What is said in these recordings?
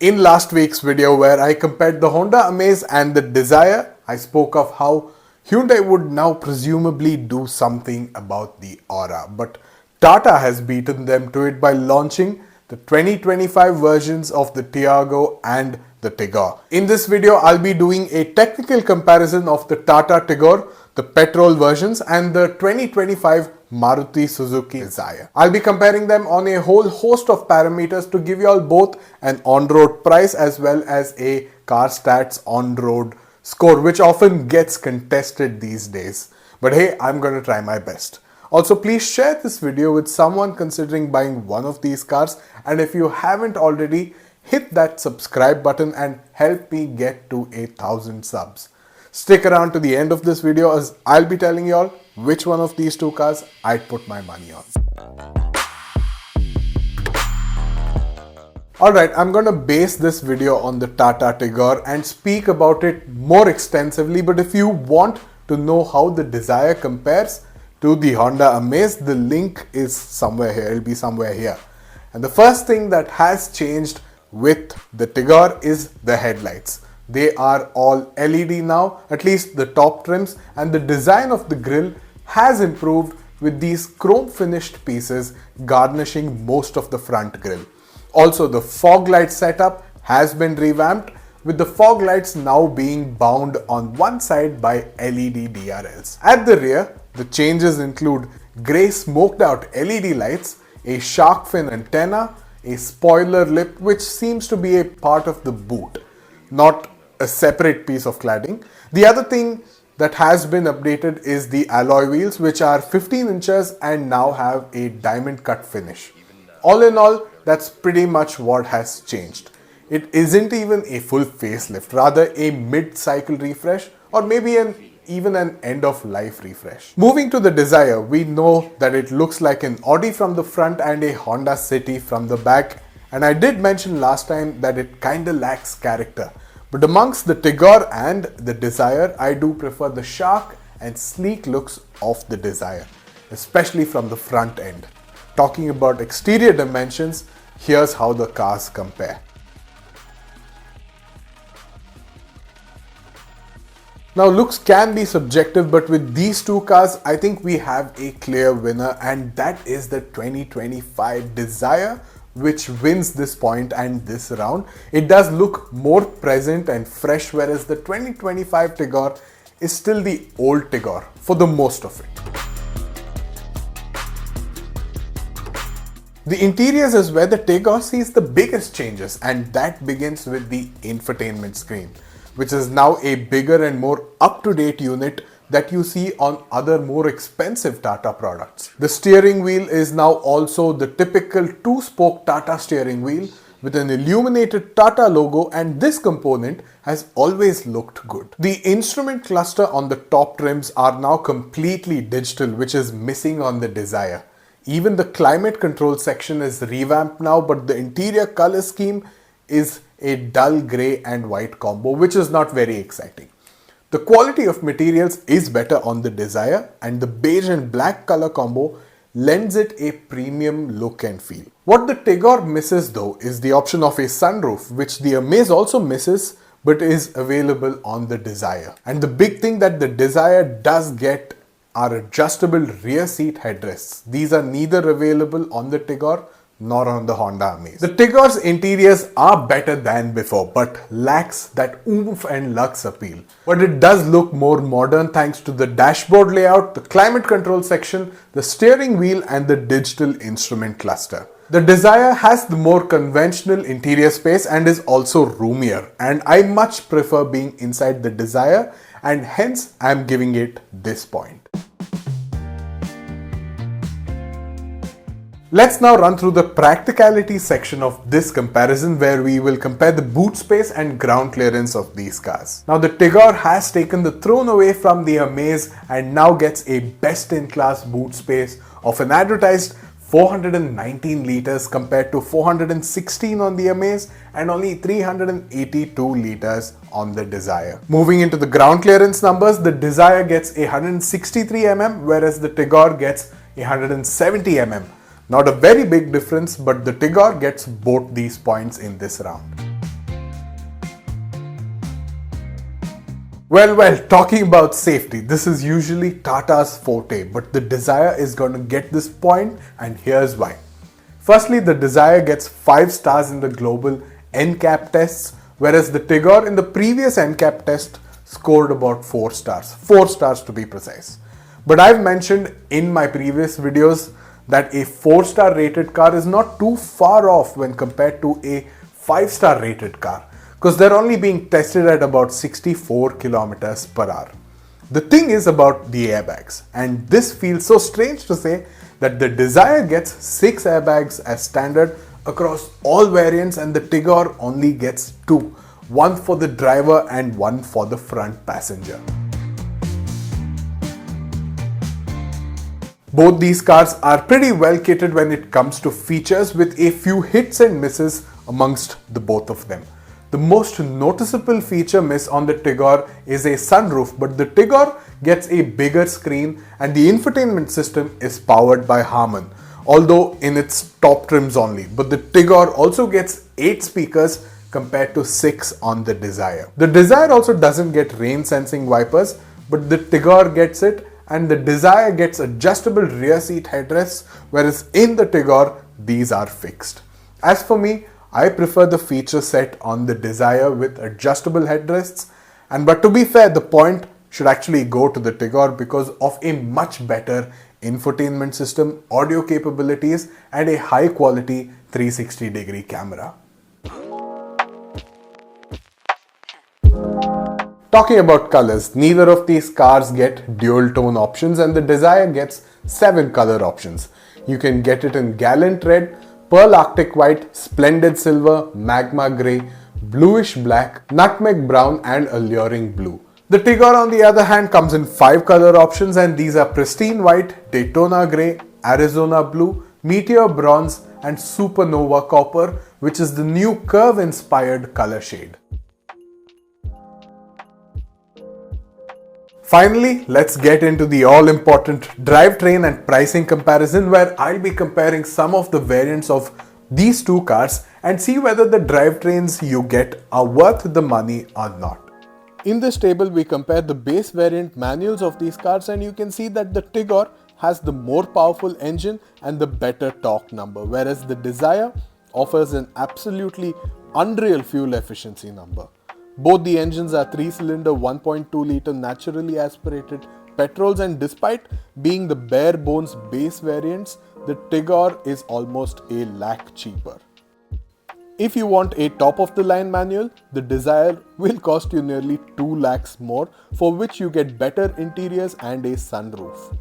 In last week's video where I compared the Honda Amaze and the Dzire, I spoke of how Hyundai would now presumably do something about the Aura, but Tata has beaten them to it by launching the 2025 versions of the Tiago and the Tigor. In this video, I'll be doing a technical comparison of the Tata Tigor, the petrol versions, and the 2025 Maruti Suzuki Dzire. I'll be comparing them on a whole host of parameters to give you all both an on-road price as well as a CarStats on-road score, which often gets contested these days. But hey, I'm going to try my best. Also, please share this video with someone considering buying one of these cars, and if you haven't already, hit that subscribe button and help me get to 1,000 subs. Stick around to the end of this video as I'll be telling you all which one of these two cars I'd put my money on. Alright, I'm going to base this video on the Tata Tigor and speak about it more extensively, but if you want to know how the Dzire compares to the Honda Amaze, the link is somewhere here. It'll be somewhere here. And the first thing that has changed with the Tigor is the headlights. They are all LED now, at least the top trims, and the design of the grille has improved with these chrome finished pieces garnishing most of the front grille. Also, the fog light setup has been revamped, with the fog lights now being bound on one side by LED DRLs. At the rear, the changes include grey smoked out LED lights, a shark fin antenna, a spoiler lip which seems to be a part of the boot, not a separate piece of cladding. The other thing that has been updated is the alloy wheels, which are 15 inches and now have a diamond cut finish. All in all, that's pretty much what has changed. It isn't even a full facelift, rather a mid-cycle refresh or maybe even an end-of-life refresh. Moving to the Dzire, we know that it looks like an Audi from the front and a Honda City from the back, and I did mention last time that it kinda lacks character. But amongst the Tigor and the Dzire, I do prefer the shark and sleek looks of the Dzire, especially from the front end. Talking about exterior dimensions, here's how the cars compare. Now, looks can be subjective, but with these two cars, I think we have a clear winner, and that is the 2025 Dzire, which wins this point and this round. It does look more present and fresh, whereas the 2025 Tigor is still the old Tigor for the most of it. The interiors is where the Tigor sees the biggest changes, and that begins with the infotainment screen, which is now a bigger and more up-to-date unit that you see on other more expensive Tata products. The steering wheel is now also the typical two-spoke Tata steering wheel with an illuminated Tata logo, and this component has always looked good. The instrument cluster on the top trims are now completely digital, which is missing on the Dzire. Even the climate control section is revamped now, but the interior color scheme is a dull grey and white combo, which is not very exciting. The quality of materials is better on the Dzire, and the beige and black color combo lends it a premium look and feel. What the Tigor misses though is the option of a sunroof, which the Amaze also misses but is available on the Dzire. And the big thing that the Dzire does get are adjustable rear seat headrests. These are neither available on the Tigor nor on the Honda Amaze. The Tigor's interiors are better than before, but lacks that oomph and luxe appeal. But it does look more modern thanks to the dashboard layout, the climate control section, the steering wheel, and the digital instrument cluster. The Dzire has the more conventional interior space and is also roomier, and I much prefer being inside the Dzire, and hence I'm giving it this point. Let's now run through the practicality section of this comparison, where we will compare the boot space and ground clearance of these cars. Now, the Tigor has taken the throne away from the Amaze and now gets a best-in-class boot space of an advertised 419 liters compared to 416 on the Amaze and only 382 liters on the Dzire. Moving into the ground clearance numbers, the Dzire gets 163 mm, whereas the Tigor gets 170 mm. Not a very big difference, but the Tigor gets both these points in this round. Well, talking about safety, this is usually Tata's forte, but the Dzire is going to get this point, and here's why. Firstly, the Dzire gets 5 stars in the global NCAP tests, whereas the Tigor in the previous NCAP test scored about 4 stars. 4 stars to be precise. But I've mentioned in my previous videos that a 4-star rated car is not too far off when compared to a 5-star rated car, because they're only being tested at about 64 kilometers per hour. The thing is about the airbags, and this feels so strange to say that the Dzire gets 6 airbags as standard across all variants and the Tigor only gets 2, one for the driver and one for the front passenger. Both these cars are pretty well kitted when it comes to features, with a few hits and misses amongst the both of them. The most noticeable feature miss on the Tigor is a sunroof, but the Tigor gets a bigger screen and the infotainment system is powered by Harman, although in its top trims only. But the Tigor also gets 8 speakers compared to 6 on the Dzire. The Dzire also doesn't get rain sensing wipers, but the Tigor gets it, and the Dzire gets adjustable rear seat headrests, whereas in the Tigor these are fixed. As for me, I prefer the feature set on the Dzire with adjustable headrests, but to be fair, the point should actually go to the Tigor because of a much better infotainment system, audio capabilities and a high quality 360-degree camera. Talking about colors, neither of these cars get dual tone options and the Dzire gets 7 color options. You can get it in Gallant Red, Pearl Arctic White, Splendid Silver, Magma Grey, Bluish Black, Nutmeg Brown and Alluring Blue. The Tigor on the other hand comes in 5 color options, and these are Pristine White, Daytona Grey, Arizona Blue, Meteor Bronze and Supernova Copper, which is the new curve inspired color shade. Finally, let's get into the all-important drivetrain and pricing comparison, where I'll be comparing some of the variants of these two cars and see whether the drivetrains you get are worth the money or not. In this table, we compare the base variant manuals of these cars, and you can see that the Tigor has the more powerful engine and the better torque number, whereas the Dzire offers an absolutely unreal fuel efficiency number. Both the engines are 3-cylinder 1.2 litre naturally aspirated petrols, and despite being the bare bones base variants, the Tigor is almost a lakh cheaper. If you want a top of the line manual, the Dzire will cost you nearly 2 lakhs more, for which you get better interiors and a sunroof.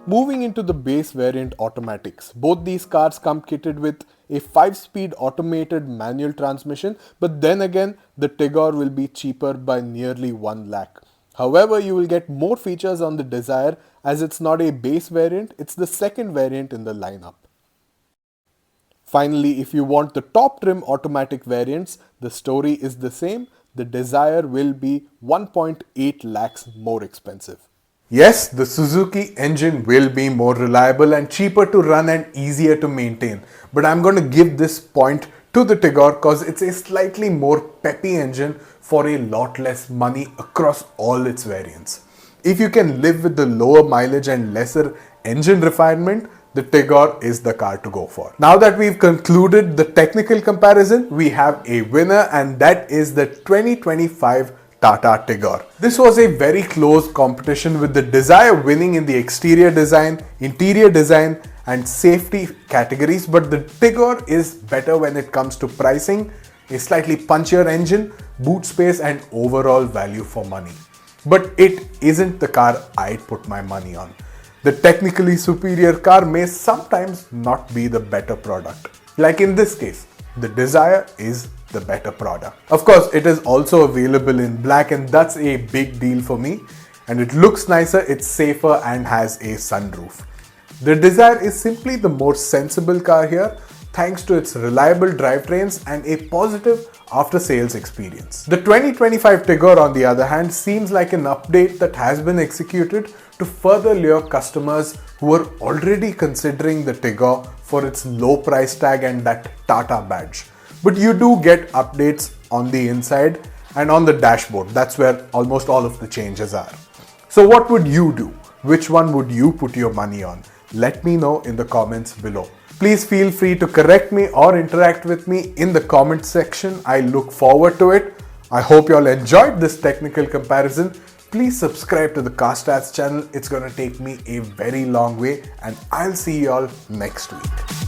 Moving into the base variant automatics, both these cars come kitted with a 5-speed automated manual transmission, but then again the Tigor will be cheaper by nearly 1 lakh. However, you will get more features on the Dzire, as it's not a base variant, it's the second variant in the lineup. Finally, if you want the top trim automatic variants, the story is the same. The Dzire will be 1.8 lakhs more expensive. Yes, the Suzuki engine will be more reliable and cheaper to run and easier to maintain, but I'm going to give this point to the Tigor because it's a slightly more peppy engine for a lot less money across all its variants. If you can live with the lower mileage and lesser engine refinement, the Tigor is the car to go for. Now that we've concluded the technical comparison, we have a winner, and that is the 2025 Tata Tigor. This was a very close competition, with the Dzire winning in the exterior design, interior design and safety categories, but the Tigor is better when it comes to pricing, a slightly punchier engine, boot space and overall value for money. But it isn't the car I'd put my money on. The technically superior car may sometimes not be the better product. Like in this case, the Dzire is the better product. Of course, it is also available in black, and that's a big deal for me. And it looks nicer, it's safer and has a sunroof. The Dzire is simply the more sensible car here, thanks to its reliable drivetrains and a positive after-sales experience. The 2025 Tigor, on the other hand, seems like an update that has been executed to further lure customers who are already considering the Tigor for its low price tag and that Tata badge. But you do get updates on the inside, and on the dashboard. That's where almost all of the changes are. So what would you do? Which one would you put your money on? Let me know in the comments below. Please feel free to correct me or interact with me in the comment section. I look forward to it. I hope you all enjoyed this technical comparison. Please subscribe to the CarStats channel. It's going to take me a very long way, and I'll see you all next week.